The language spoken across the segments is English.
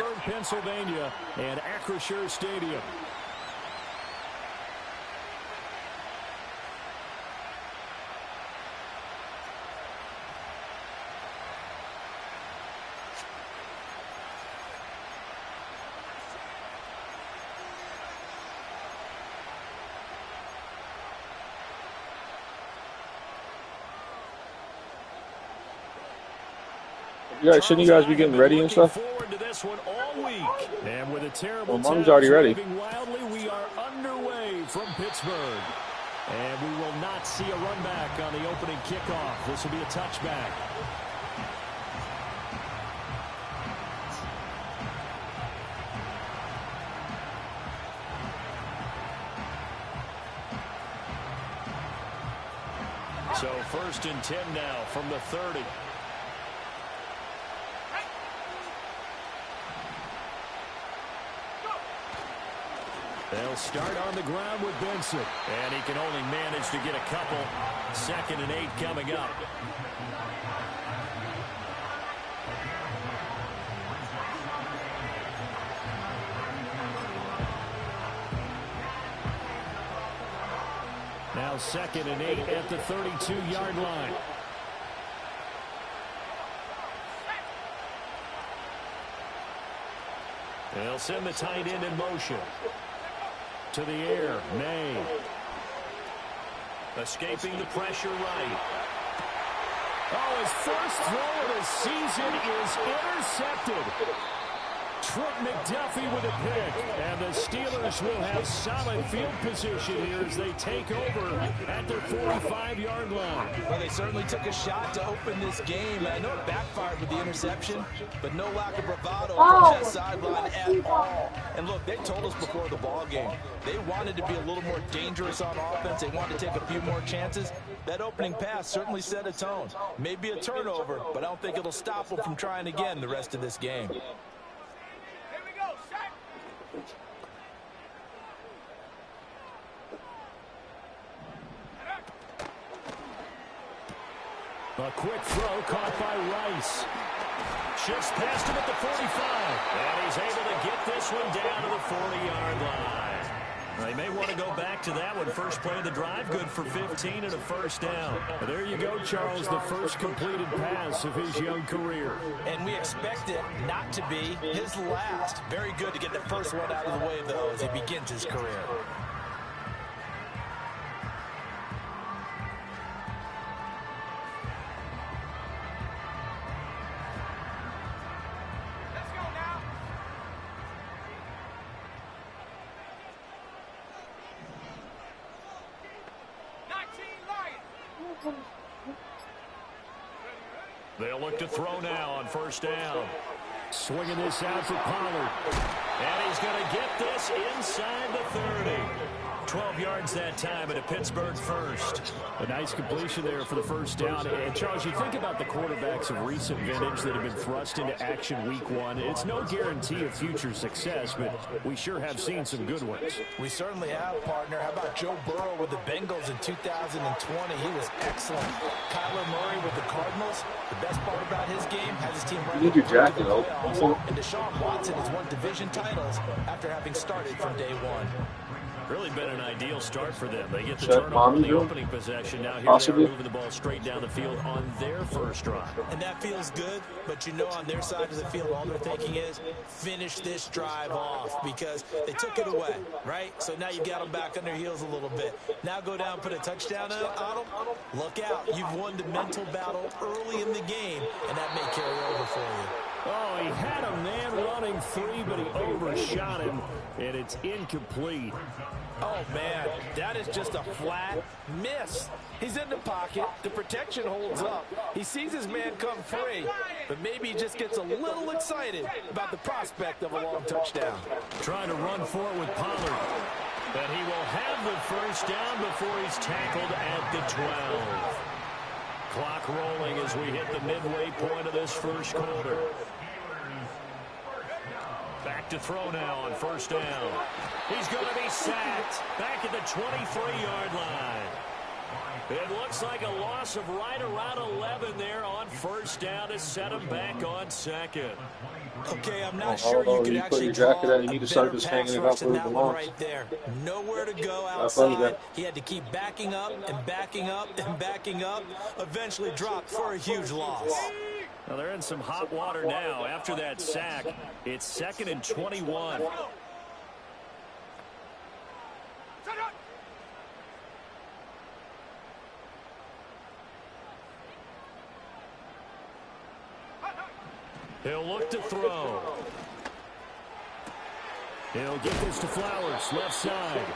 Pittsburgh, Pennsylvania, and Acrisure Stadium. Yeah, shouldn't you guys be getting ready and stuff? And with a terrible well, Mom's already ready. Wildly, we are underway from Pittsburgh. And we will not see a run back on the opening kickoff. This will be a touchback. So 1st and 10 now from the 30. They'll start on the ground with Benson. And he can only manage to get a couple. 2nd and 8 coming up. Now 2nd and 8 at the 32-yard line. They'll send the tight end in motion. To the air, May. Escaping the pressure right. Oh, his first throw of the season is intercepted. Trent McDuffie with a pick. And the Steelers will have solid field position here as they take over at their 45-yard line. Well, they certainly took a shot to open this game. I know it backfired with the interception, but no lack of bravado from that sideline at all. And look, they told us before the ball game, they wanted to be a little more dangerous on offense. They wanted to take a few more chances. That opening pass certainly set a tone. Maybe a turnover, but I don't think it'll stop them from trying again the rest of this game. A quick throw caught by Rice. Shifts past him at the 45. And he's able to get this one down to the 40-yard line. They may want to go back to that one. First play of the drive, good for 15 and a first down. There you go, Charles, the first completed pass of his young career. And we expect it not to be his last. Very good to get the first one out of the way, though, as he begins his career. They'll look to throw now on first down. Swinging this out for Pollard. And he's going to get this inside the 30. 12 yards that time at a Pittsburgh first. A nice completion there for the first down. And, Charles, you think about the quarterbacks of recent vintage that have been thrust into action week one. It's no guarantee of future success, but we sure have seen some good ones. We certainly have, partner. How about Joe Burrow with the Bengals in 2020? He was excellent. Kyler Murray with the Cardinals. The best part about his game has his team running you need your jacket, though. And Deshaun Watson has won division titles after having started from day one. Really been an ideal start for them. They get the turnover on the opening possession. Now here they are moving the ball straight down the field on their first drive. And that feels good, but you know on their side of the field, all they're thinking is finish this drive off because they took it away, right? So now you got them back on their heels a little bit. Now go down, put a touchdown on them. Look out. You've won the mental battle early in the game, and that may carry over for you. Oh, he had a man running free, but he overshot him, and it's incomplete. Oh, man, that is just a flat miss. He's in the pocket. The protection holds up. He sees his man come free, but maybe he just gets a little excited about the prospect of a long touchdown. Trying to run for it with Pollard. But he will have the first down before he's tackled at the 12. Clock rolling as we hit the midway point of this first quarter. Back to throw now on first down. He's going to be sacked back at the 23-yard line. It looks like a loss of right around 11 there on first down to set him back on second. Okay, I'm not sure you could actually draw a better pass rush than that one right there. Nowhere to go outside. He had to keep backing up and backing up and backing up. Eventually dropped for a huge loss. Well, they're in some hot water now. After that sack, it's 2nd and 21. He'll look to throw. He'll get this to Flowers, left side.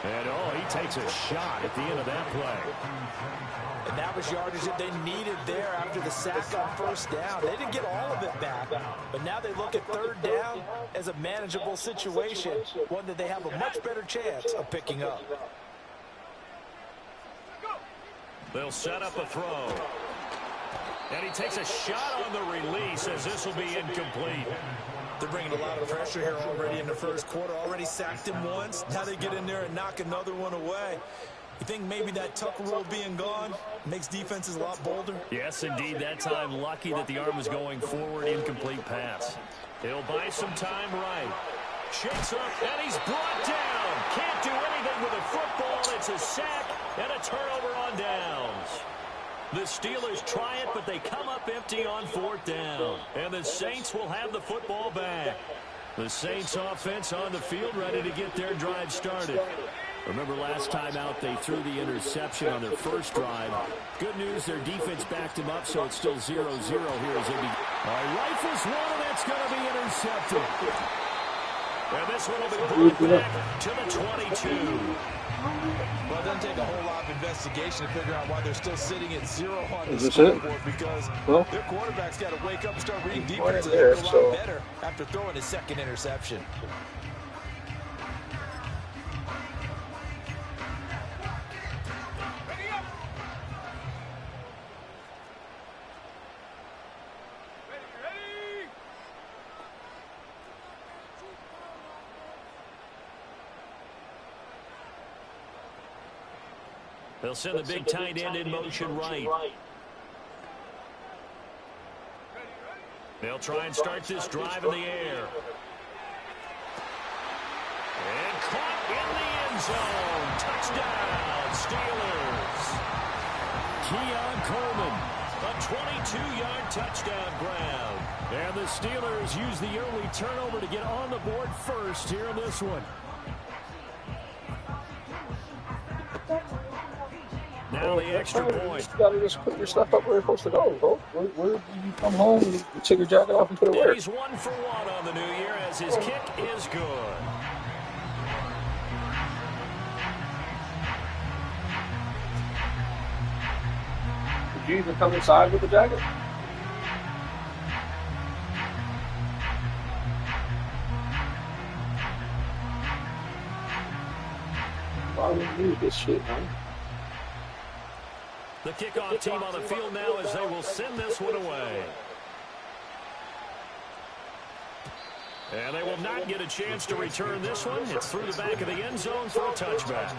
And, oh, he takes a shot at the end of that play. And that was yardage that they needed there after the sack on first down. They didn't get all of it back, but now they look at third down as a manageable situation, one that they have a much better chance of picking up. They'll set up a throw. And he takes a shot on the release as this will be incomplete. They're bringing a lot of pressure here already in the first quarter. Already sacked him once. Now they get in there and knock another one away. You think maybe that Tucker rule being gone makes defenses a lot bolder? Yes, indeed. That time lucky that the arm was going forward. Incomplete pass. He'll buy some time right. Shakes up, and he's brought down. Can't do anything with a football. It's a sack and a turnover on downs. The Steelers try it, but they come up empty on fourth down. And the Saints will have the football back. The Saints offense on the field ready to get their drive started. Remember last time out they threw the interception on their first drive. Good news, their defense backed him up, so it's still 0-0 here as they begin. Rifles one, and that's going to be intercepted. And this one will be brought back to the 22. Well, it doesn't take a whole lot of investigation to figure out why they're still sitting at 0 on the scoreboard, because their quarterback's got to wake up and start reading defense a lot better after throwing his second interception. They'll send the big tight end in motion right. They'll try and start this drive in the air. And caught in the end zone. Touchdown, Steelers. Keon Coleman, a 22-yard touchdown grab. And the Steelers use the early turnover to get on the board first here in this one. Now the extra point. You gotta just put your stuff up where it's supposed to go, bro. Where you come home, you take your jacket off and put it where? He's 1 for 1 on the new year as his kick is good. Did you even come inside with the jacket? Why would you need this shit, man? The kickoff team on the field now as they will send this one away. And they will not get a chance to return this one. It's through the back of the end zone for a touchback.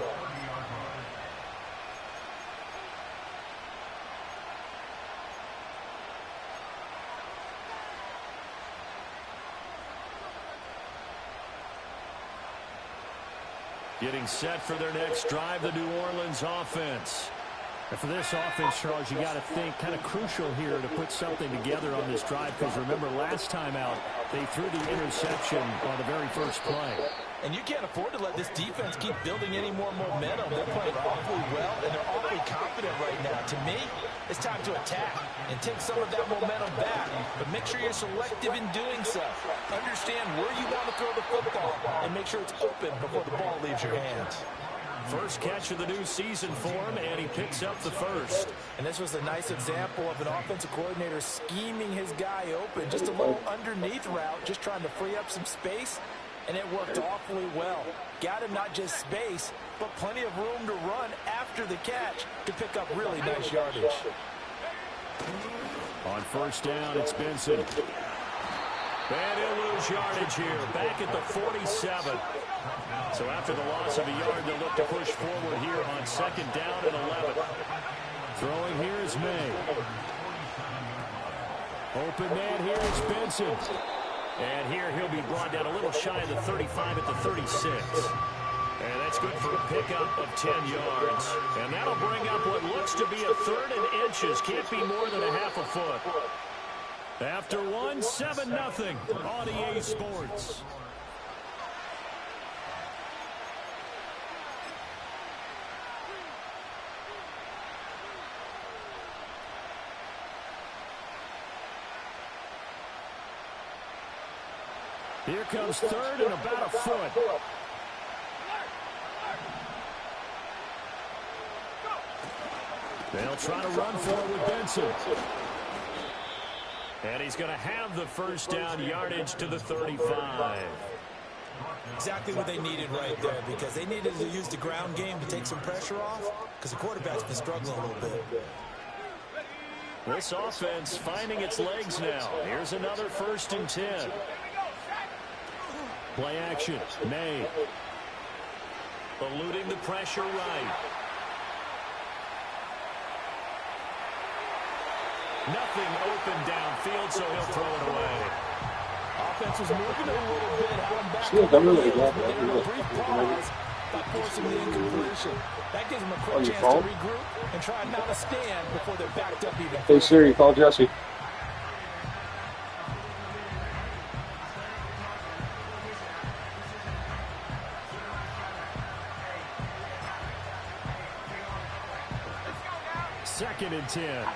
Getting set for their next drive, the New Orleans offense. And for this offense, Charles, you got to think kind of crucial here to put something together on this drive, because remember last time out they threw the interception on the very first play. And you can't afford to let this defense keep building any more momentum. They're playing awfully well, and they're awfully confident right now. To me, it's time to attack and take some of that momentum back. But make sure you're selective in doing so. Understand where you want to throw the football, and make sure it's open before the ball leaves your hands. First catch of the new season for him, and he picks up the first. And this was a nice example of an offensive coordinator scheming his guy open. Just a little underneath route, just trying to free up some space, and it worked awfully well. Got him not just space, but plenty of room to run after the catch to pick up really nice yardage. On first down, it's Benson. And he'll lose yardage here, back at the 47. So after the loss of a yard, they'll look to push forward here on 2nd down and 11. Throwing here is May. Open man here is Benson. And here he'll be brought down a little shy of the 35 at the 36. And that's good for a pickup of 10 yards. And that'll bring up what looks to be a 3rd and inches. Can't be more than a half a foot. After 7-0 on EA Sports. Here comes 3rd and about a foot. They'll try to run for it with Benson. And he's going to have the 1st down, yardage to the 35. Exactly what they needed right there, because they needed to use the ground game to take some pressure off, because the quarterback's been struggling a little bit. This offense finding its legs now. Here's another 1st and 10. Play action. May. Eluding the pressure right. Nothing open downfield, so he'll throw it away. Offense was moving a little bit. Had him back a brief pause by forcing the incompletion. That gives him a quick chance to regroup and try not to stand before they're backed up even. Hey Siri, call Jesse. Second and 10.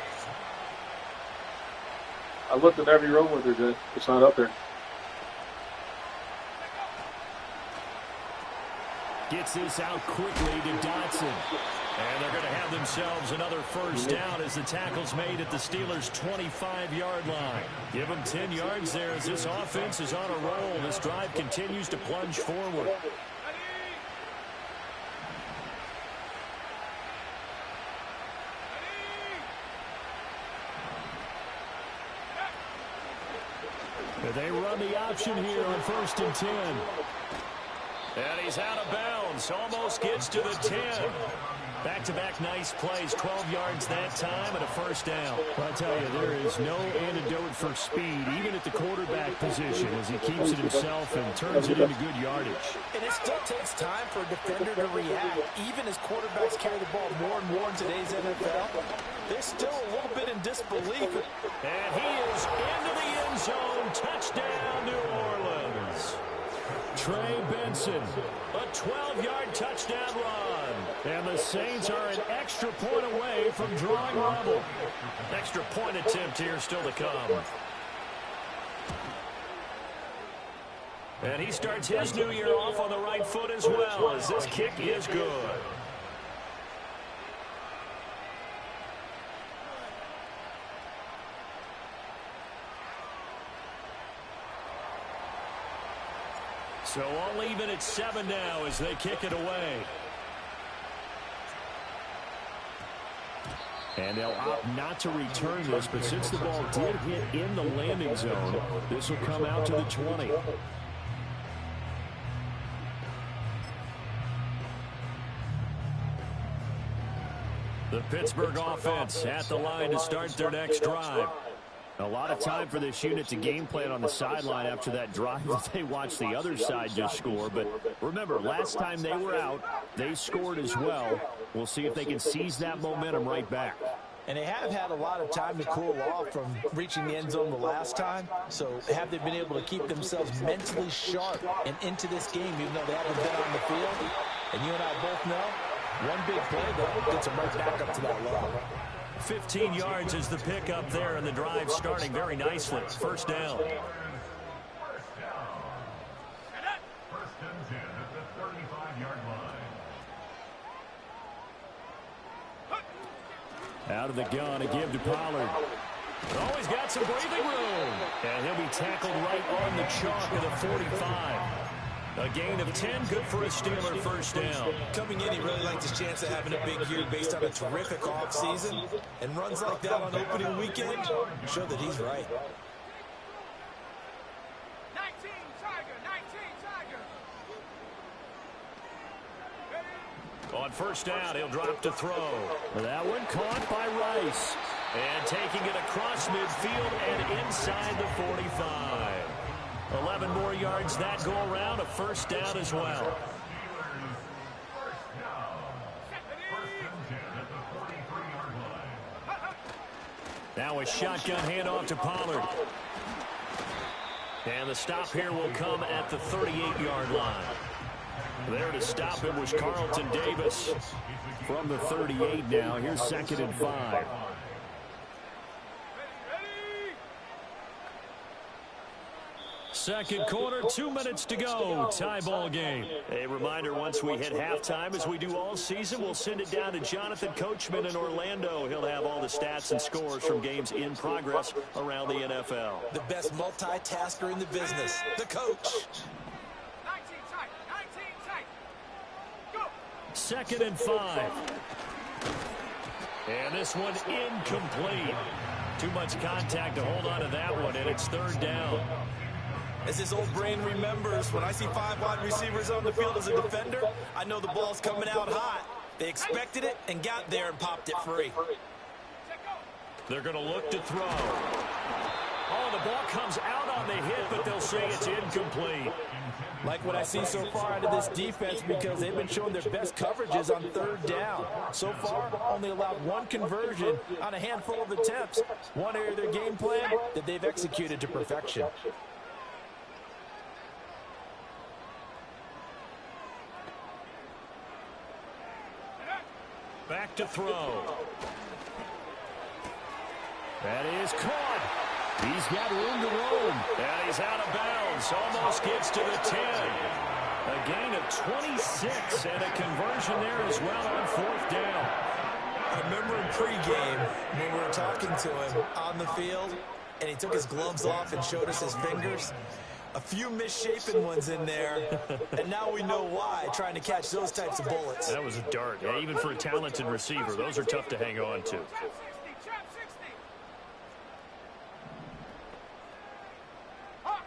I looked at every row with her, Jay. It's not up there. Gets this out quickly to Dotson. And they're going to have themselves another 1st down as the tackle's made at the Steelers' 25-yard line. Give them 10 yards there as this offense is on a roll. This drive continues to plunge forward. They run the option here on 1st and 10. And he's out of bounds. Almost gets to the 10. Back-to-back nice plays. 12 yards that time and a 1st down. Well, I tell you, there is no antidote for speed, even at the quarterback position, as he keeps it himself and turns it into good yardage. And it still takes time for a defender to react. Even as quarterbacks carry the ball more and more in today's NFL, they're still a little bit in disbelief. And he is into the end zone. Touchdown, New Orleans. Trey Benson, a 12-yard touchdown run. And the Saints are an extra point away from drawing level. Extra point attempt here still to come. And he starts his new year off on the right foot as well, as this kick is good. So all even at 7 now as they kick it away. And they'll opt not to return this, but since the ball did hit in the landing zone, this will come out to the 20. The Pittsburgh offense at the line to start their next drive. A lot of time for this unit to game plan on the sideline after that drive that they watched the other side just score. But remember, last time they were out, they scored as well. We'll see if they can seize that momentum right back. And they have had a lot of time to cool off from reaching the end zone the last time. So have they been able to keep themselves mentally sharp and into this game, even though they haven't been on the field? And you and I both know, one big play, though, gets them right back up to that level. 15 yards is the pickup there, and the drive starting very nicely. 1st down. Out of the gun, a give to Pollard. Oh, he's got some breathing room. And he'll be tackled right on the chalk of the 45. A gain of 10, good for a Steeler 1st down. Coming in, he really likes his chance of having a big year based on a terrific offseason. And runs like that on opening weekend show that he's right. On first down, he'll drop to throw. That one caught by Rice. And taking it across midfield and inside the 45. 11 more yards that go around, a first down as well. Now a shotgun handoff to Pollard. And the stop here will come at the 38-yard line. There to stop him was Carlton Davis. From the 38 now, here's 2nd and 5. Second quarter, 2 minutes to go. Tie ball game. A reminder, once we hit halftime, as we do all season, we'll send it down to Jonathan Coachman in Orlando. He'll have all the stats and scores from games in progress around the NFL. The best multitasker in the business, the coach. 19 tight. Go. 2nd and 5. And this one incomplete. Too much contact to hold on to that one, and it's 3rd down. As his old brain remembers, when I see 5 wide receivers on the field as a defender, I know the ball's coming out hot. They expected it and got there and popped it free. They're going to look to throw. Oh, the ball comes out on the hit, but they'll say it's incomplete. Like what I see so far out of this defense, because they've been showing their best coverages on 3rd down. So far, only allowed 1 conversion on a handful of attempts. One area of their game plan that they've executed to perfection. Back to throw. That is caught. He's got room to roam. And he's out of bounds. Almost gets to the 10. A gain of 26 and a conversion there as well on 4th down. I remember in pregame when we were talking to him on the field, and he took his gloves off and showed us his fingers. A few misshapen ones in there, and now we know why, trying to catch those types of bullets. That was a dart. Yeah, even for a talented receiver, those are tough to hang on to. Trap 60. Hawk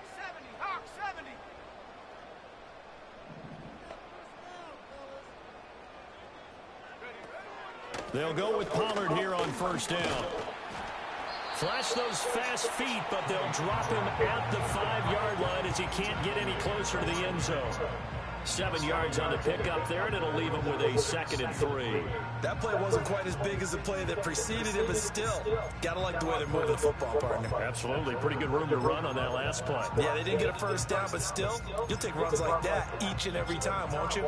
70. They'll go with Pollard here on first down. Flash those fast feet, but they'll drop him at the 5-yard line as he can't get any closer to the end zone. 7 yards on the pickup there, and it'll leave him with a 2nd and 3. That play wasn't quite as big as the play that preceded it, but still, gotta like the way they're moving the football, partner. Absolutely. Pretty good room to run on that last play. Yeah, they didn't get a first down, but still, you'll take runs like that each and every time, won't you?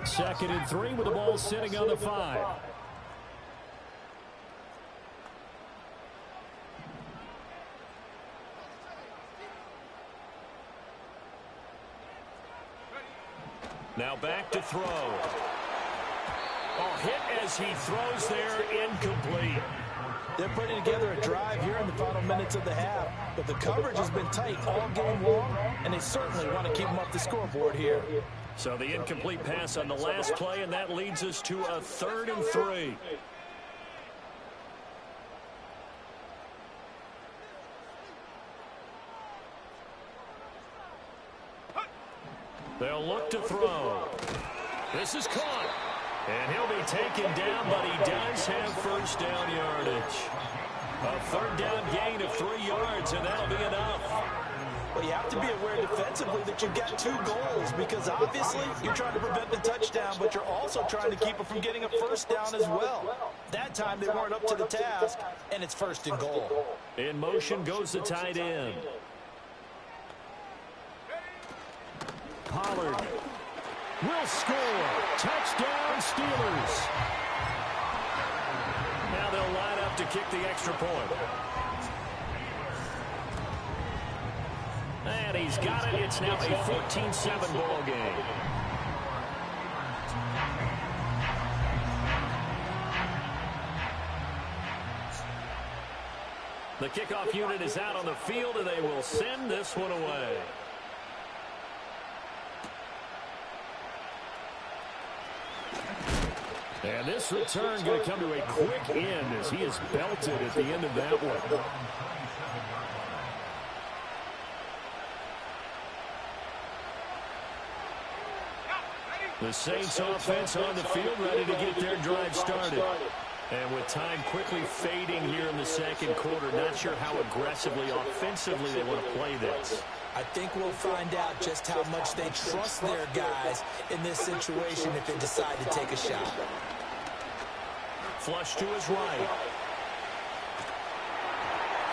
2nd and 3 with the ball sitting on the 5. Now back to throw. Oh, hit as he throws there, incomplete. They're putting together a drive here in the final minutes of the half, but the coverage has been tight all game long, and they certainly want to keep them up the scoreboard here. So the incomplete pass on the last play, and that leads us to a 3rd and 3. They'll look to throw. This is caught. And he'll be taken down, but he does have first down yardage. A 3rd down gain of 3 yards, and that'll be enough. Well, you have to be aware defensively that you've got 2 goals, because obviously you're trying to prevent the touchdown, but you're also trying to keep it from getting a first down as well. That time they weren't up to the task, and it's 1st and goal. In motion goes the tight end. Pollard will score. Touchdown, Steelers. Now they'll line up to kick the extra point. And he's got it. It's now a 14-7 ball game. The kickoff unit is out on the field, and they will send this one away. And this return going to come to a quick end as he is belted at the end of that one. The Saints offense on the field, ready to get their drive started. And with time quickly fading here in the second quarter, not sure how aggressively, offensively they want to play this. I think we'll find out just how much they trust their guys in this situation if they decide to take a shot. Flush to his right.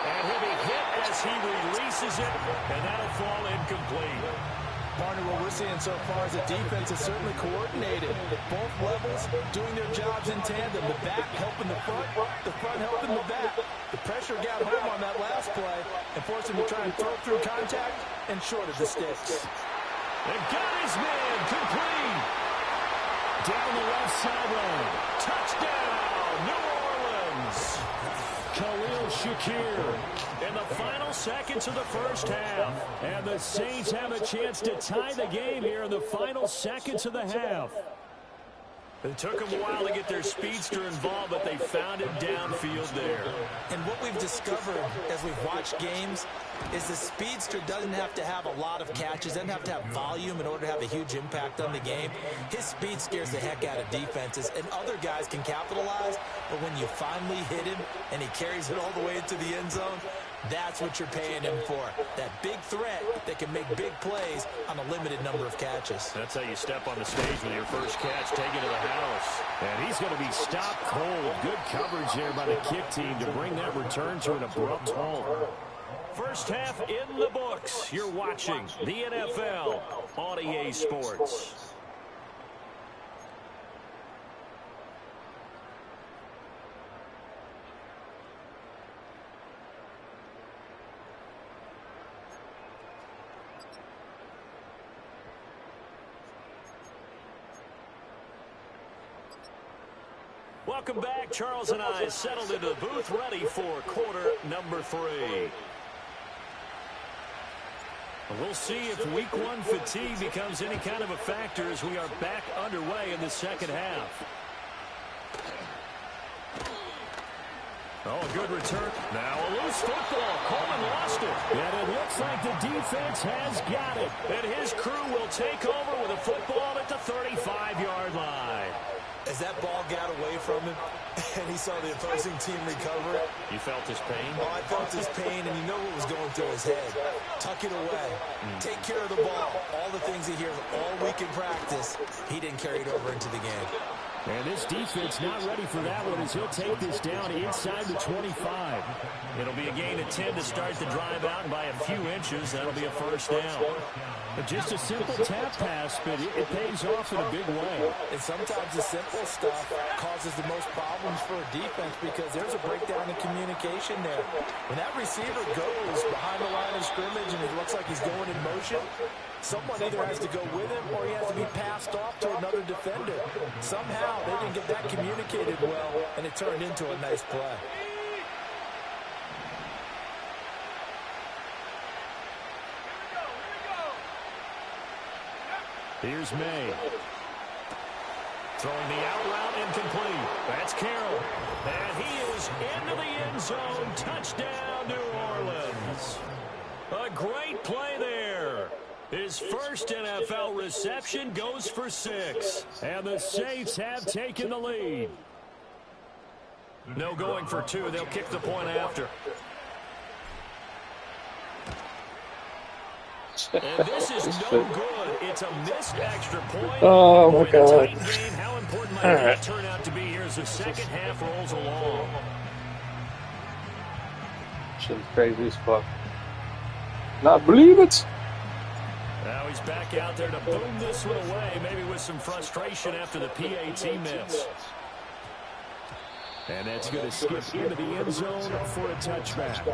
And he'll be hit as he releases it, and that'll fall incomplete. Partner, what we're seeing so far is the defense is certainly coordinated. Both levels doing their jobs in tandem. The back helping the front helping the back. The pressure got home on that last play and forced him to try and throw through contact and short of the sticks. And got his man complete. Down the left sideline. Touchdown, New Orleans. Khalil Shakir in the final seconds of the first half. And the Saints have a chance to tie the game here in the final seconds of the half. It took them a while to get their speedster involved, but they found him downfield there. And what we've discovered as we've watched games is the speedster doesn't have to have a lot of catches, doesn't have to have volume in order to have a huge impact on the game. His speed scares the heck out of defenses, and other guys can capitalize, but when you finally hit him and he carries it all the way into the end zone, that's what you're paying him for. That big threat that can make big plays on a limited number of catches. That's how you step on the stage with your first catch, take it to the house. And he's going to be stopped cold. Good coverage there by the kick team to bring that return to an abrupt halt. First half in the books. You're watching the NFL on EA Sports. Welcome back. Charles and I settled into the booth, ready for quarter number 3. We'll see if week 1 fatigue becomes any kind of a factor as we are back underway in the second half. Oh, a good return. Now a loose football. Coleman lost it. And it looks like the defense has got it. And his crew will take over with a football at the 35-yard line. As that ball got away from him and he saw the opposing team recover it. You felt his pain? Oh, I felt his pain, and you know what was going through his head. Tuck it away. Take care of the ball. All the things he hears all week in practice, he didn't carry it over into the game. And this defense not ready for that one as he'll take this down inside the 25. It'll be a gain of 10 to start the drive out, and by a few inches, that'll be a first down. But just a simple tap pass, but it pays off in a big way. And sometimes the simple stuff causes the most problems for a defense because there's a breakdown in communication there. When that receiver goes behind the line of scrimmage and it looks like he's going in motion, someone either has to go with him or he has to be passed off to another defender. Somehow they didn't get that communicated well, and it turned into a nice play. Here's May. Throwing the out route incomplete. That's Carroll. And he is into the end zone. Touchdown, New Orleans. A great play there. His first NFL reception goes for 6. And the Saints have taken the lead. No going for 2. They'll kick the point after. And this is no good. It's a missed extra point. Oh, my God. Game, how important might that turn out to be here as the second half rolls along? Shit's crazy as fuck. Not believe it. Now he's back out there to boom this one away, maybe with some frustration after the PAT miss. And that's going to skip into the end zone for a touchback.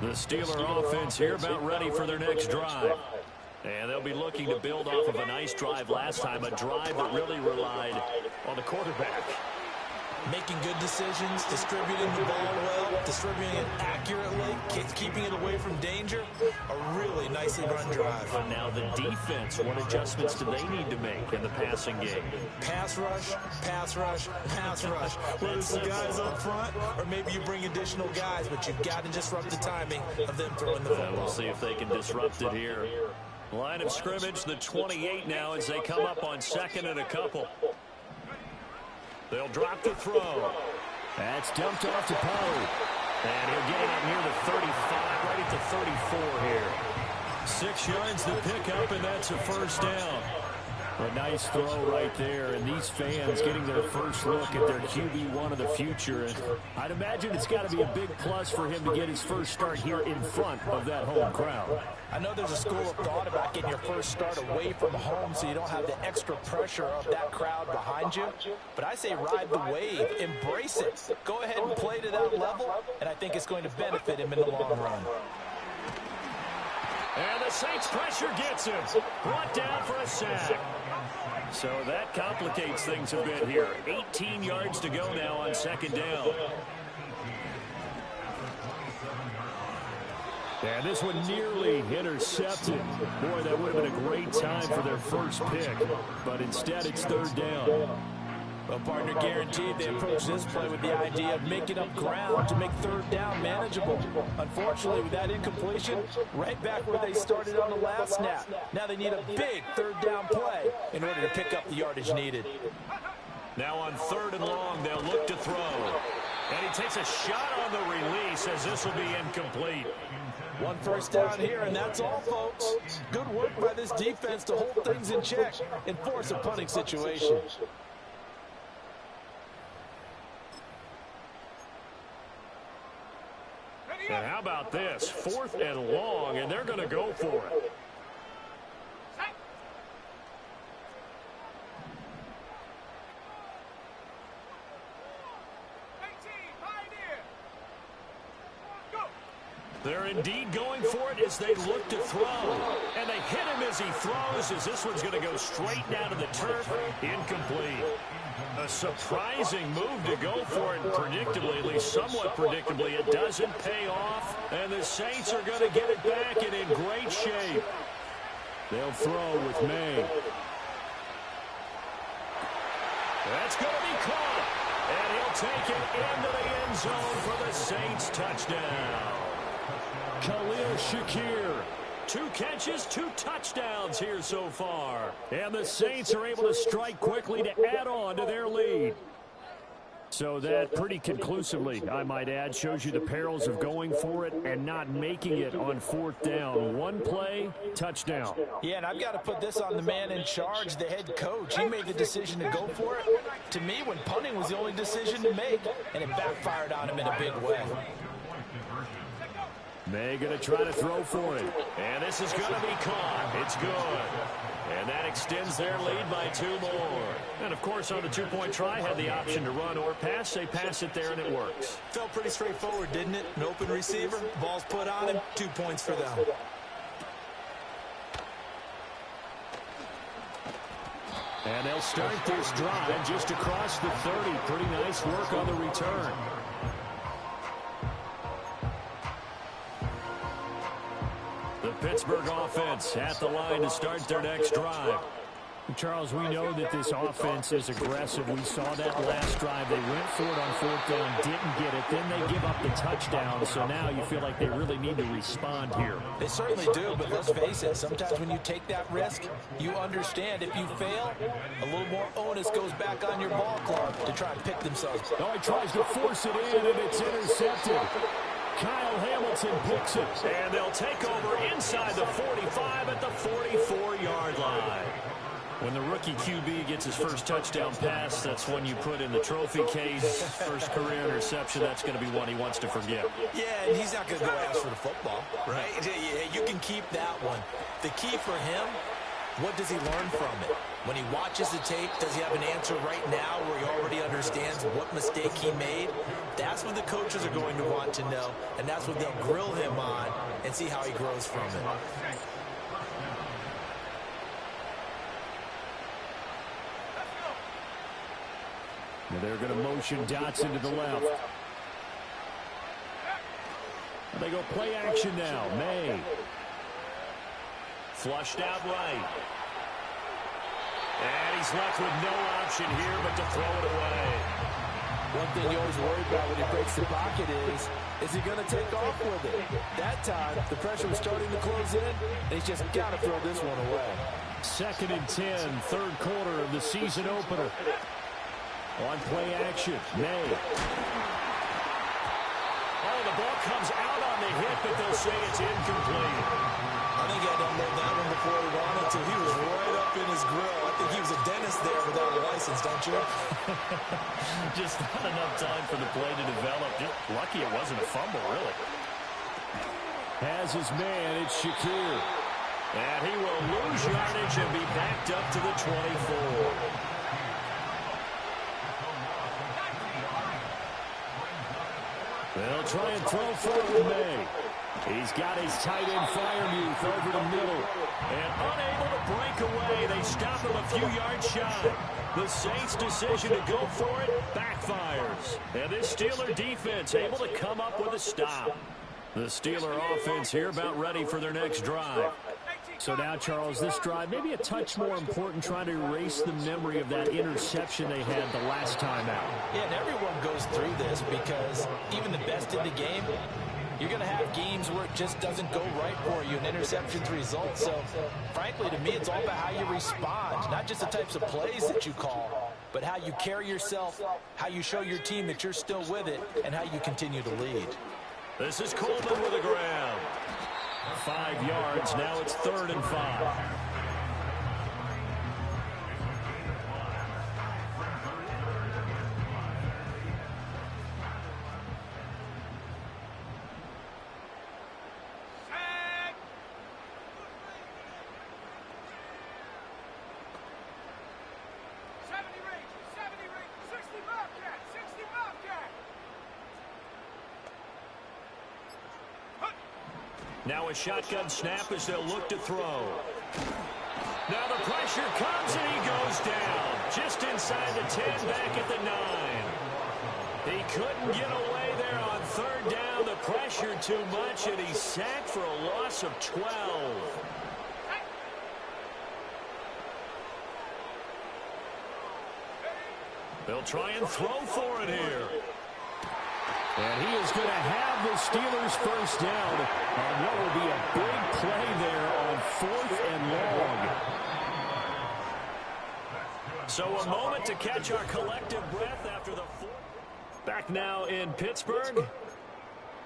The Steeler offense here about ready for their next drive. And they'll be looking to build off of a nice drive last time, a drive that really relied on the quarterback. Making good decisions, distributing the ball well, distributing it accurately, keeping it away from danger. A really nicely run drive. But now the defense, what adjustments do they need to make in the passing game? Pass rush, pass rush, pass rush. Whether it's the guys up front or maybe you bring additional guys, but you've got to disrupt the timing of them throwing the football. We'll see if they can disrupt it here. Line of scrimmage, the 28 now as they come up on second and a couple. They'll drop the throw. That's dumped off to Pollard. And he'll get it up near the 35, right at the 34 here. 6 yards to pick up, and that's a first down. A nice throw right there, and these fans getting their first look at their QB1 of the future. And I'd imagine it's got to be a big plus for him to get his first start here in front of that home crowd. I know there's a school of thought about getting your first start away from home so you don't have the extra pressure of that crowd behind you. But I say ride the wave, embrace it. Go ahead and play to that level, and I think it's going to benefit him in the long run. And the Saints pressure gets him. Brought down for a sack. So that complicates things a bit here. 18 yards to go now on second down. And this one nearly intercepted. Boy, that would have been a great time for their first pick. But instead, it's third down. Well, partner, guaranteed they approach this play with the idea of making up ground to make third down manageable. Unfortunately, with that incompletion, right back where they started on the last snap. Now they need a big third down play in order to pick up the yardage needed. Now on third and long, they'll look to throw. And he takes a shot on the release as this will be incomplete. One first down here, and that's all, folks. Good work by this defense to hold things in check and force a punting situation. And how about this? 4th and long, and they're going to go for it. They're indeed going for it as they look to throw. And they hit him as he throws, as this one's going to go straight down to the turf. Incomplete. A surprising move to go for it predictably, at least somewhat predictably. It doesn't pay off, and the Saints are going to get it back and in great shape. They'll throw with May. That's going to be caught, and he'll take it into the end zone for the Saints touchdown. Khalil Shakir. 2 catches, 2 touchdowns here so far. And the Saints are able to strike quickly to add on to their lead. So that pretty conclusively, I might add, shows you the perils of going for it and not making it on 4th down. One play, touchdown. Yeah, and I've got to put this on the man in charge, the head coach. He made the decision to go for it. To me, when punting was the only decision to make, and it backfired on him in a big way. May going to try to throw for it. And this is going to be caught. It's good. And that extends their lead by 2 more. And, of course, on the 2-point try, had the option to run or pass. They pass it there, and it works. Felt pretty straightforward, didn't it? An open receiver, ball's put on him, 2 points for them. And they'll start this drive just across the 30. Pretty nice work on the return. The Pittsburgh offense at the line to start their next drive. Charles, we know that this offense is aggressive. We saw that last drive. They went for it on 4th down, didn't get it. Then they give up the touchdown. So now you feel like they really need to respond here. They certainly do, but let's face it. Sometimes when you take that risk, you understand if you fail, a little more onus goes back on your ball club to try and pick themselves. Oh, he tries to force it in, and it's intercepted. Kyle Hamilton picks it, and they'll take over inside the 45 at the 44-yard line. When the rookie QB gets his first touchdown pass, that's one you put in the trophy case. First career interception, that's going to be one he wants to forget. Yeah, and he's not going to go ask for the football, right? You can keep that one. The key for him, what does he learn from it? When he watches the tape, does he have an answer right now where he already understands what mistake he made? That's what the coaches are going to want to know, and that's what they'll grill him on and see how he grows from it. And they're going to motion Dotson to the left. They go play action now. May. Flushed out right. And he's left with no option here but to throw it away. One thing you always worry about when he breaks the pocket is he going to take off with it? That time, the pressure was starting to close in, and he's just got to throw this one away. 2nd and 10, third quarter of the season opener. On play action, May. Oh, the ball comes out on the hit, but they'll say it's incomplete. I think he had to unload that one before he wanted to. He was right up in his grill. I think he was a dentist there without a license, don't you? Just not enough time for the play to develop. Just lucky it wasn't a fumble, really. Has his man, it's Shakir. And he will lose yardage and be backed up to the 24. They'll try and throw forward May. He's got his tight end Freiermuth over the middle. And unable to break away. They stop him a few yards shy. The Saints' decision to go for it backfires. And this Steeler defense able to come up with a stop. The Steeler offense here about ready for their next drive. So now, Charles, this drive maybe a touch more important, trying to erase the memory of that interception they had the last time out. Yeah, and everyone goes through this because even the best in the game, you're going to have games where it just doesn't go right for you, and interceptions result. So, frankly, to me, it's all about how you respond, not just the types of plays that you call, but how you carry yourself, how you show your team that you're still with it, and how you continue to lead. This is Coleman with a grab. 5 yards. Now it's 3rd and 5. Now a shotgun snap as they'll look to throw. Now the pressure comes and he goes down. Just inside the 10, back at the 9. He couldn't get away there on 3rd down. The pressure too much, and he's sacked for a loss of 12. They'll try and throw for it here. And he is going to have the Steelers first down on what will be a big play there on 4th and long. So a moment to catch our collective breath after the 4th. Back now in Pittsburgh.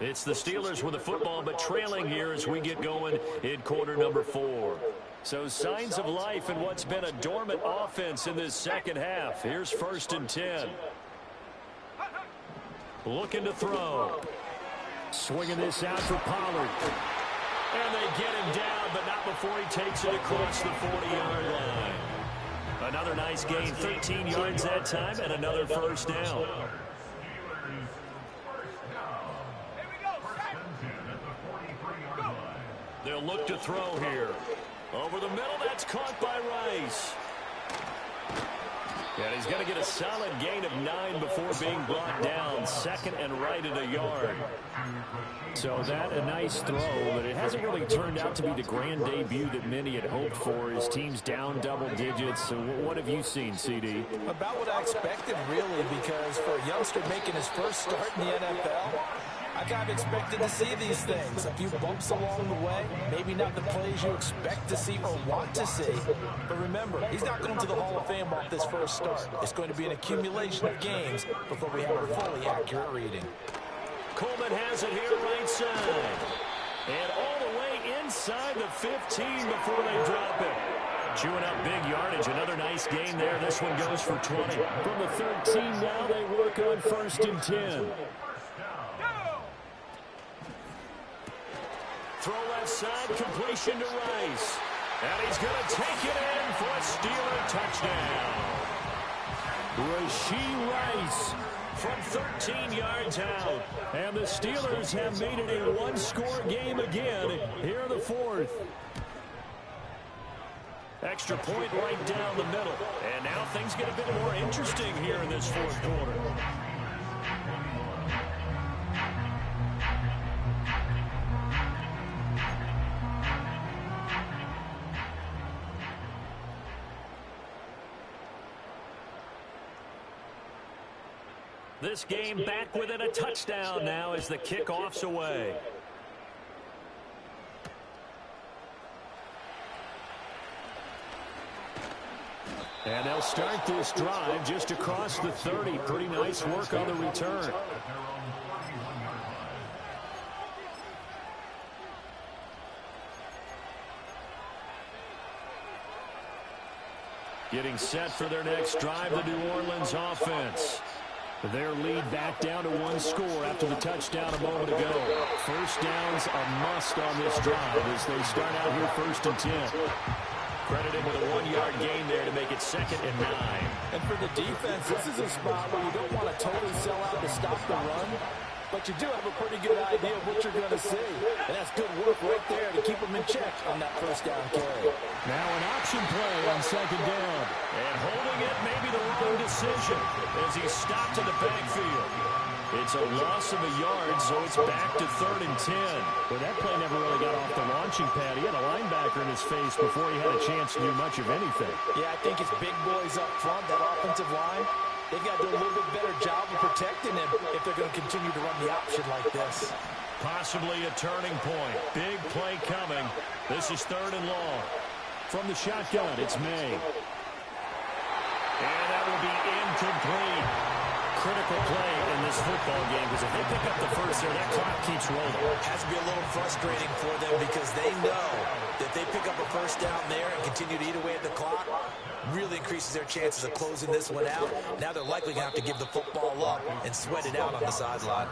It's the Steelers with the football, but trailing here as we get going in quarter number 4. So signs of life in what's been a dormant offense in this second half. Here's 1st and 10. Looking to throw. Swinging this out for Pollard. And they get him down, but not before he takes it across the 40-yard line. Another nice gain, 13 yards that time, and another first down. They'll look to throw here. Over the middle, that's caught by Rice. And he's going to get a solid gain of 9 before being brought down. 2nd and right at a yard. So that a nice throw, but it hasn't really turned out to be the grand debut that many had hoped for. His team's down double digits. So what have you seen, CD? About what I expected, really, because for a youngster making his first start in the NFL, I kind of expected to see these things. A few bumps along the way, maybe not the plays you expect to see or want to see. But remember, he's not going to the Hall of Fame off this first start. It's going to be an accumulation of games before we have a fully accurate reading. Coleman has it here right side. And all the way inside the 15 before they drop it. Chewing up big yardage. Another nice gain there. This one goes for 20. From the 13 now, they work on 1st and 10. Throw left side, completion to Rice. And he's going to take it in for a Steeler touchdown. Rashee Rice from 13 yards out. And the Steelers have made it a one-score game again here in the 4th. Extra point right down the middle. And now things get a bit more interesting here in this fourth quarter. This game back within a touchdown now as the kickoff's away. And they'll start this drive just across the 30. Pretty nice work on the return. Getting set for their next drive, the New Orleans offense. Their lead back down to one score after the touchdown a moment ago. First down's a must on this drive as they start out here 1st and 10. Credited with a 1-yard gain there to make it 2nd and 9. And for the defense, this is a spot where you don't want to totally sell out to stop the run, but you do have a pretty good idea of what you're going to see. And that's good work right there to keep them in check on that first down carry. Now an option play on 2nd down. And holding it may be the wrong decision as he's stopped in the backfield. It's a loss of a yard, so it's back to 3rd and 10. But that play never really got off the launching pad. He had a linebacker in his face before he had a chance to do much of anything. Yeah, I think it's big boys up front, that offensive line. They've got to do a little bit better job of protecting him if they're going to continue to run the option like this. Possibly a turning point. Big play coming. This is 3rd and long. From the shotgun, it's May. And that will be incomplete. Critical play in this football game because if they pick up the first there, that clock keeps rolling. It has to be a little frustrating for them because they know that they pick up a first down there and continue to eat away at the clock, really increases their chances of closing this one out. Now they're likely going to have to give the football up and sweat it out on the sideline.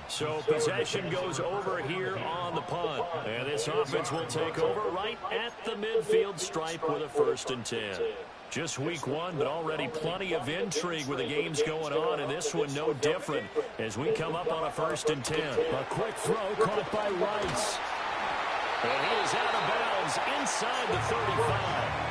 So possession goes over here on the punt. And this offense will take over right at the midfield stripe with a 1st and 10. Just week 1, but already plenty of intrigue with the games going on, and this one no different as we come up on a 1st and 10. A quick throw caught by Rice. And he is out of bounds inside the 35.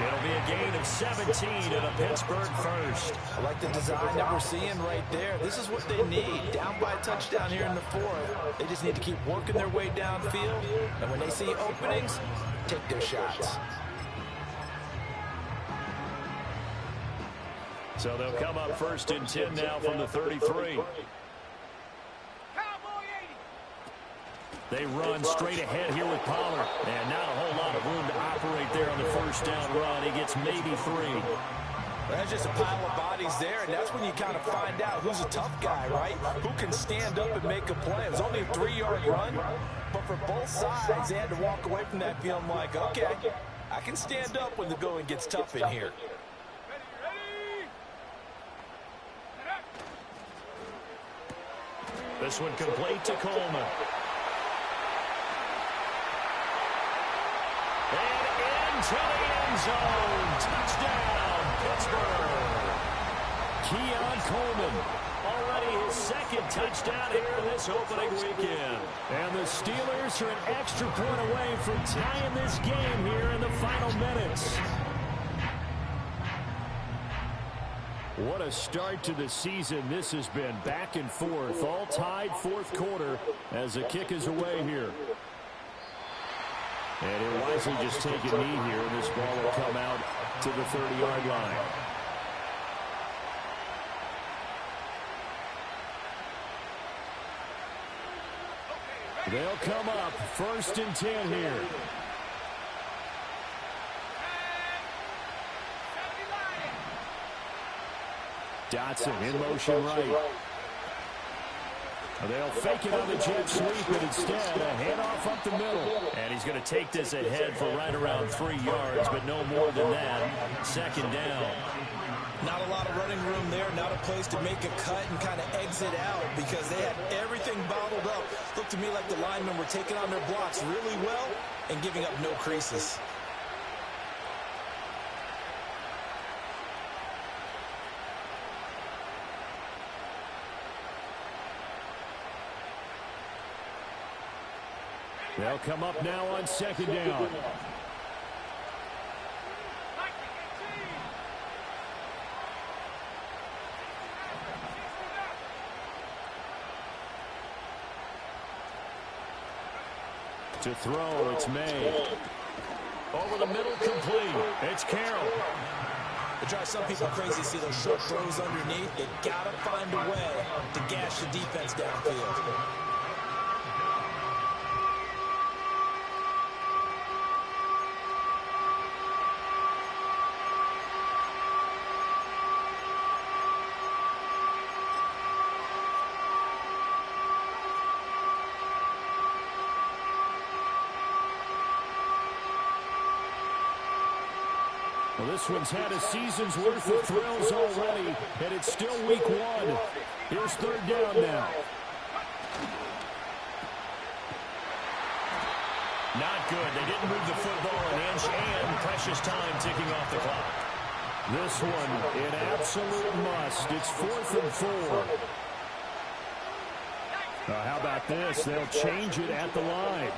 It'll be a gain of 17 and a Pittsburgh first. I like the design that we're seeing right there. This is what they need. Down by a touchdown here in the 4th. They just need to keep working their way downfield, and when they see openings, take their shots. So they'll come up 1st and 10 now from the 33. They run straight ahead here with Pollard. And not a whole lot of room to operate there on the first down run. He gets maybe 3. There's just a pile of bodies there, and that's when you kind of find out who's a tough guy, right? Who can stand up and make a play. It was only a 3-yard run, but for both sides, they had to walk away from that feeling like, okay, I can stand up when the going gets tough in here. This one complete to Coleman. And into the end zone. Touchdown, Pittsburgh. Keon Coleman. Already his 2nd touchdown here this opening weekend. And the Steelers are an extra point away from tying this game here in the final minutes. What a start to the season this has been. Back and forth, all tied 4th quarter as the kick is away here. And he'll wisely just take a knee here, and this ball will come out to the 30-yard line. They'll come up 1st and 10 here. Dotson in motion right. They'll fake it on the jet sweep, but instead a handoff up the middle. And he's going to take this ahead for right around 3 yards, but no more than that. 2nd down. Not a lot of running room there, not a place to make a cut and kind of exit out because they had everything bottled up. Looked to me like the linemen were taking on their blocks really well and giving up no creases. They'll come up now on 2nd down. To throw, it's May. Over the middle, complete. It's Carroll. It drives some people crazy to see those short throws underneath. They gotta find a way to gash the defense downfield. Well, this one's had a season's worth of thrills already, and it's still week 1. Here's third down now. Not good. They didn't move the football an inch, and precious time ticking off the clock. This one, an absolute must. It's 4th and 4. How about this? They'll change it at the line.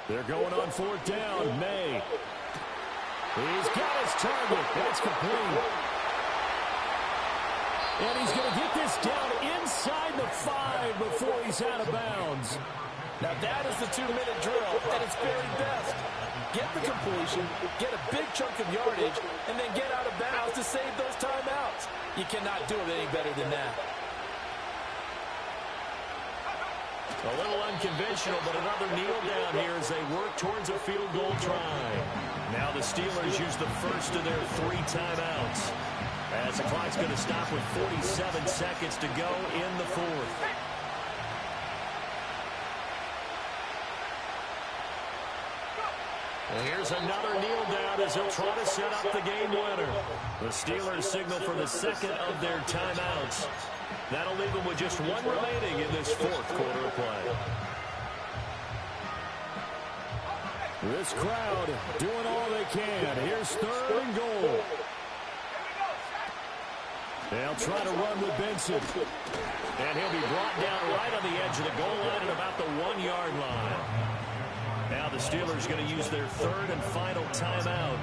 They're going on 4th down. May. He's got his target. That's complete. And he's going to get this down inside the 5 before he's out of bounds. Now that is the 2-minute drill at its very best. Get the completion, get a big chunk of yardage, and then get out of bounds to save those timeouts. You cannot do it any better than that. A little unconventional, but another kneel down here as they work towards a field goal try. Now the Steelers use the first of their 3 timeouts, as the clock's going to stop with 47 seconds to go in the 4th. And here's another kneel down as they'll try to set up the game winner. The Steelers signal for the second of their timeouts. That'll leave them with just 1 remaining in this 4th quarter of play. This crowd doing all they can. Here's 3rd and goal. They'll try to run with Benson. And he'll be brought down right on the edge of the goal line at about the 1-yard line. Now the Steelers going to use their 3rd and final timeout,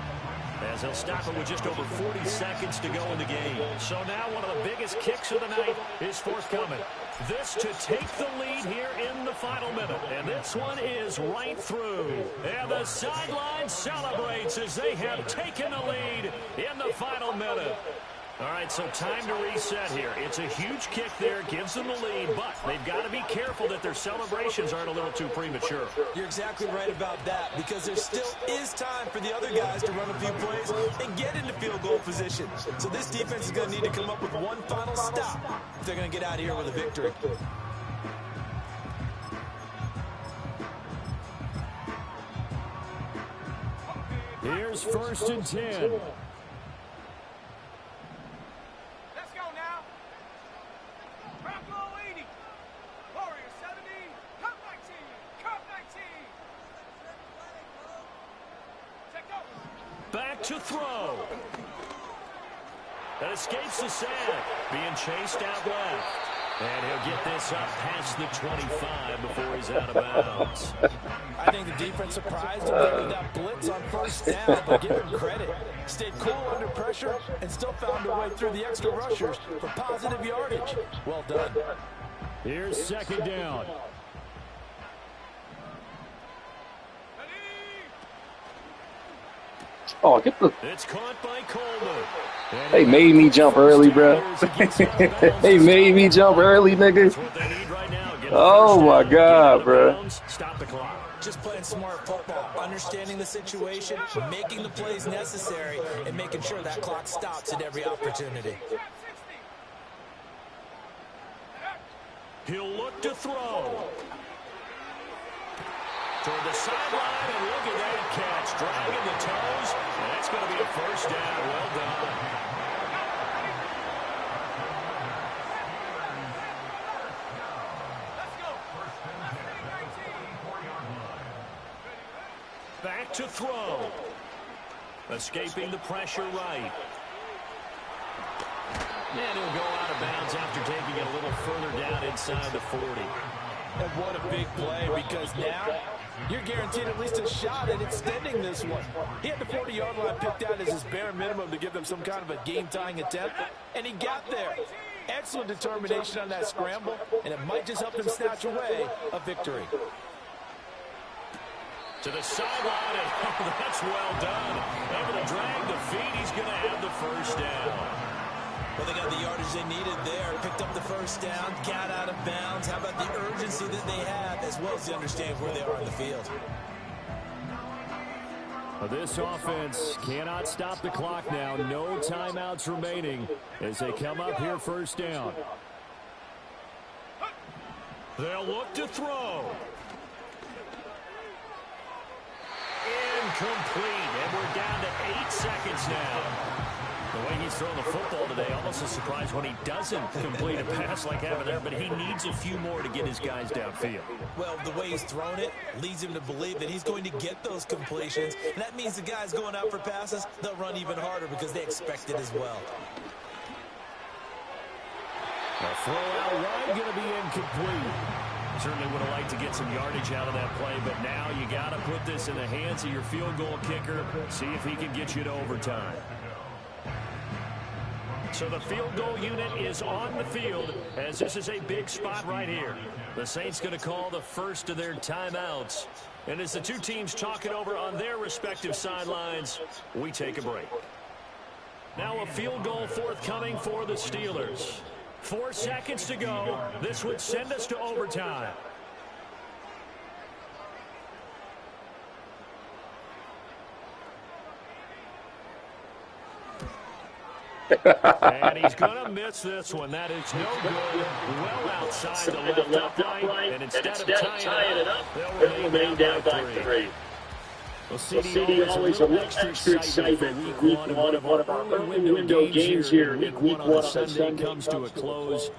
as they'll stop it with just over 40 seconds to go in the game. So now one of the biggest kicks of the night is forthcoming. This to take the lead here in the final minute. And this one is right through. And the sideline celebrates as they have taken the lead in the final minute. All right, so time to reset here. It's a huge kick there, gives them the lead, but they've got to be careful that their celebrations aren't a little too premature. You're exactly right about that, because there still is time for the other guys to run a few plays and get into field goal position. So this defense is going to need to come up with one final stop if they're going to get out of here with a victory. Here's 1st and 10. Back to throw. That escapes the sack. Being chased out left. And he'll get this up past the 25 before he's out of bounds. I think the defense surprised him with that blitz on 1st down, but give him credit. Stayed cool under pressure and still found a way through the extra rushers for positive yardage. Well done. Here's 2nd down. Oh, get the... It's caught by Coleman. They made me jump early, bro. They made me jump early, nigga. Oh, my God, bro. Stop the clock. Just playing smart football, understanding the situation, making the plays necessary, and making sure that clock stops at every opportunity. He'll look to throw. Toward the sideline, and look at that catch. Dragging the toes, and that's going to be a 1st down. Well done. Back to throw. Escaping the pressure right. And he'll go out of bounds after taking it a little further down inside the 40. And what a big play, because now You're guaranteed at least a shot at extending this one. He had the 40-yard line picked out as his bare minimum to give them some kind of a game-tying attempt, and he got there. Excellent determination on that scramble, and it might just help him snatch away a victory. To the sideline, and that's well done. Able to drag the feet. He's going to have the first down. Well, they got the yardage they needed there. Picked up the first down, got out of bounds. How about the urgency that they have, as well as the understanding where they are on the field? This offense cannot stop the clock now. No timeouts remaining as they come up here first down. They'll look to throw. Incomplete, and we're down to 8 seconds now. The way he's throwing the football today, almost a surprise when he doesn't complete a pass like having there, but he needs a few more to get his guys downfield. Well, the way he's thrown it leads him to believe that he's going to get those completions, and that means the guys going out for passes, they'll run even harder because they expect it as well. A throw out right, going to be incomplete. Certainly would have liked to get some yardage out of that play, but now you got to put this in the hands of your field goal kicker, see if he can get you to overtime. So the field goal unit is on the field as this is a big spot right here. The Saints going to call the first of their timeouts. And as the two teams talk it over on their respective sidelines, we take a break. Now a field goal forthcoming for the Steelers. 4 seconds to go. This would send us to overtime. And he's going to miss this one. That is no good. Well outside the left upright. And instead of tying it up, they'll remain down by 3. Well, CD, always a little extra excitement for week one of one of our early window games here. Week one on Sunday comes to a close.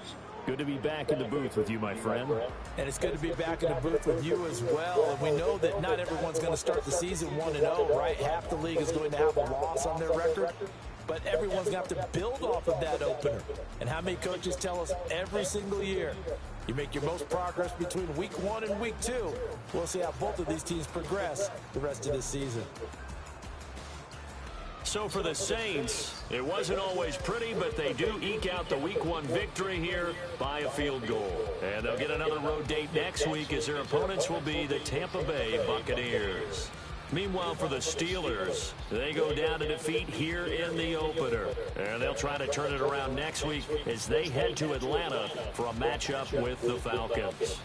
Good to be back in the booth with you, my friend. And it's good to be back in the booth with you as well. And we know that not everyone's going to start the season 1-0, right? Half the league is going to have a loss on their record. But everyone's going to have to build off of that opener. And how many coaches tell us every single year, you make your most progress between week 1 and week 2. We'll see how both of these teams progress the rest of this season. So for the Saints, it wasn't always pretty, but they do eke out the week 1 victory here by a field goal. And they'll get another road date next week as their opponents will be the Tampa Bay Buccaneers. Meanwhile, for the Steelers, they go down to defeat here in the opener. And they'll try to turn it around next week as they head to Atlanta for a matchup with the Falcons.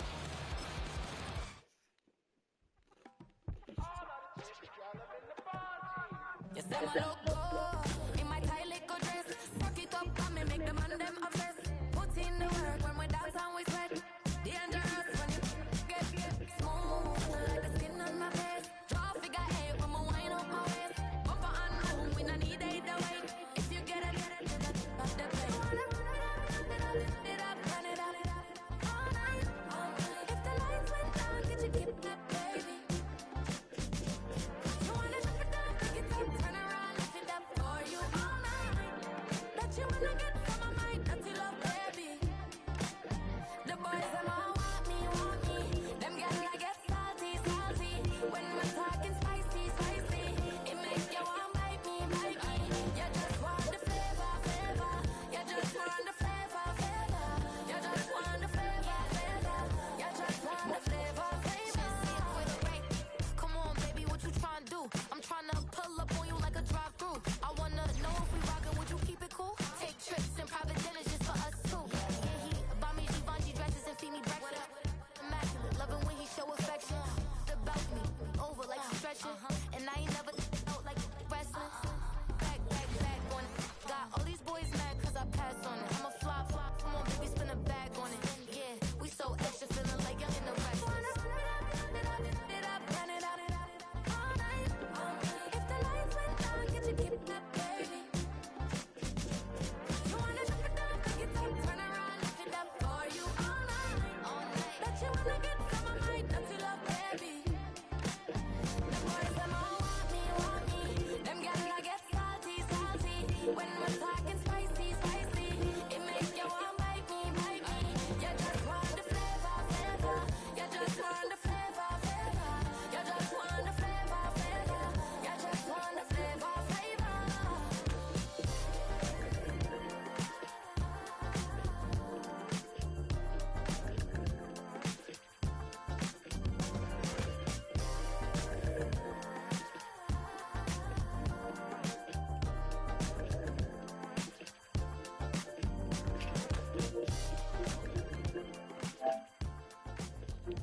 You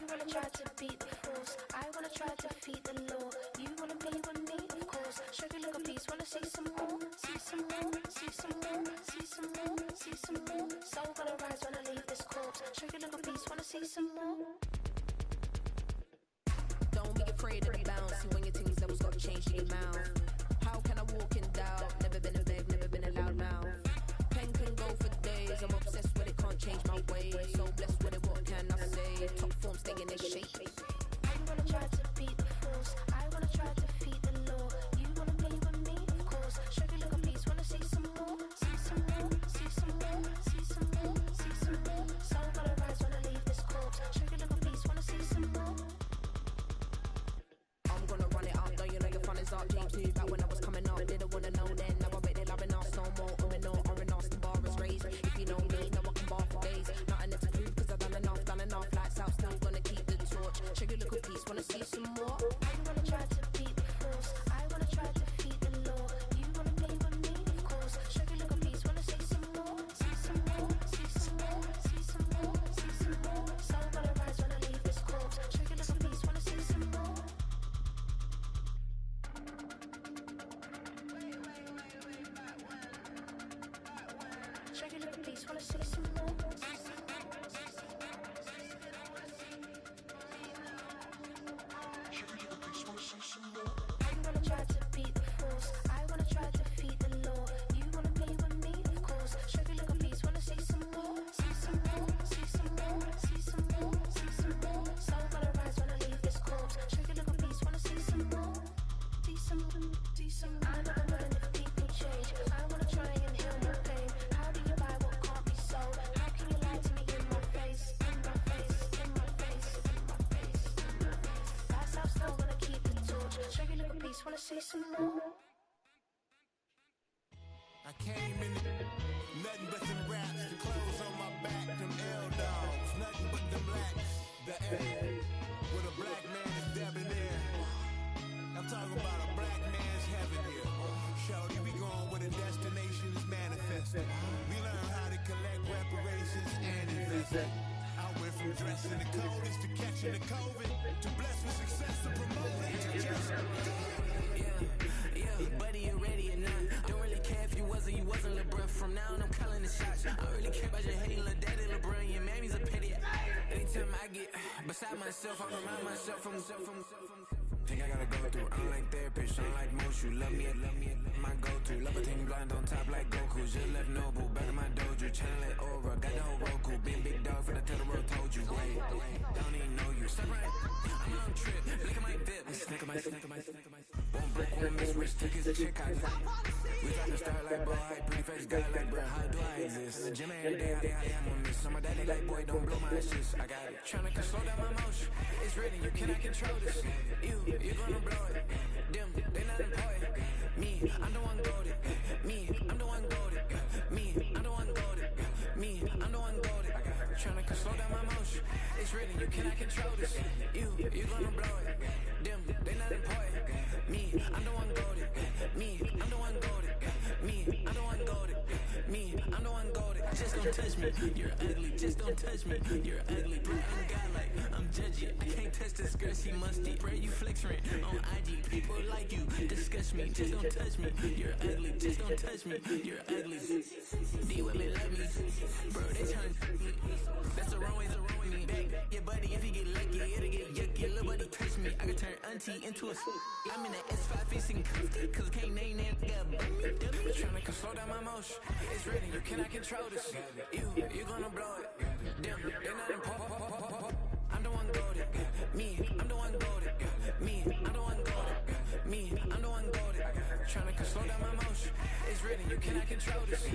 wanna try to beat the force, I wanna try to defeat the law. You wanna be with me, of course. Sugar little piece, wanna see some more, see some more, see some more, see some more, see some more. Soul gonna rise when I leave this corpse. Sugar little piece, wanna see some more. Don't be afraid to be bouncing when your things never got changed in your mouth. How can I walk in doubt? Never been a babe, never been a loud mouth. Pen can go for days, I'm obsessed with it, can't change my ways. So blessed with it, what can I say? Top form, stay in their shape. You wanna try to beat the force, I wanna try to defeat the law. You wanna be with me, of course. Sugar little piece, wanna see some more, see some more, see some more, see some more, see some more. Soul gonna rise when I leave this corpse. Sugar little piece, wanna see some more. I'm gonna run it up, though you know your fun is up. James knew back when I was coming up, didn't wanna know then. Now I bet they're loving us no more. The bar is raised. If you know me, now I can bar for days. Nothing left to prove, cause I've done enough. Lights out, still gonna keep the torch. Sugar little piece, wanna see some more? You wanna try to beat the force, I wanna try to defeat the law. You wanna be with me, of course. Sugar little piece, wanna see some more, see some more, see some more, see some more, see some more. Soul gonna rise when I leave this corpse. Sugar little piece, wanna see some more. Sugar little piece, wanna see some more. You wanna try to beat the force, I wanna try to defeat the law. You wanna be with me, of course. Sugar little piece, wanna see some more, see some more, see some more, see some more, see some more. Soul gonna rise when I leave this corpse. Sugar little piece, wanna see some more, see some, see some. I never mind if people change. I wanna try and heal my pain. How do you buy what can't be sold? How can you lie to me in my face, in my face, in my face, in my face, in my face? That's how still gonna keep the torch. Sugar little piece, wanna see some more. I came in nothing but some raps, the clothes on my back, them L-dogs, nothing but them blacks, the A, with a black man is debonair. I'm talking about a black man's heaven here. Shorty, we going where the destination is manifested. We learn how to collect reparations and invest it. I went from dressing the coldest to catching the COVID, to blessed with success to promote it, to just go. Yeah, buddy, you ready or not? Don't really care if you wasn't LeBron. From now on, I'm calling the shots. I don't really care about your hating little daddy LeBron. Your mammy's a pity. Anytime I get beside myself, I remind myself from. Think I gotta go through. I don't like therapist, I don't like most. You love me, my go-to. Love a team blind on top like Goku. Just left Noble, back in my dojo. Channel like Aura, got the whole Roku. Big dog for the tell the world told you. Wait, don't even know you. Stop right. I'm on trip. Look at my dip. Snicker my. One brick, one miss, rich took his chick out. We got to start like bro, hype, pretty face guy like bro. How do I exist? In the gym every day, I'm on this. I'm a daddy like boy, don't blow my shit. I got it. Tryna slow down my motion. It's written, you cannot control this. You're gonna blow it. Them, they not employed. Me, I'm the one goaded. Me, I'm the one goaded. Me, I'm the one goaded. Me, I'm the one goaded. Tryna slow down my motion. It's written, you cannot control this. You're gonna blow it. Them, they not employed. Me, I'm the one goaded. Me, I'm the one goaded. Me, I'm the one goaded. Me, I'm the one goaded. Just don't touch me. You're ugly. Just don't touch me. You're ugly. I'm godlike. I'm judgy. I can't touch this girl. She musty. Pray you flex rent on IG. People like you disgust me. Just don't touch me. You're ugly. Just don't touch me. You're ugly. D women love me. Bro, they turn me. That's the wrong way to ruin me. Back your buddy. If he get lucky, it'll get yucky. Little buddy touch me. I can turn auntie into a. I'm in the S5 facing comfy. Cause can't name that guy. Tryna slow down my motion. It's written, you cannot control this. You're gonna blow it. Them, they're not important. I'm the one goaded. Me, I'm the one goaded. Me, I'm the one goaded. Me, I'm the one goaded. Tryna slow down my motion. It's written, you cannot control this.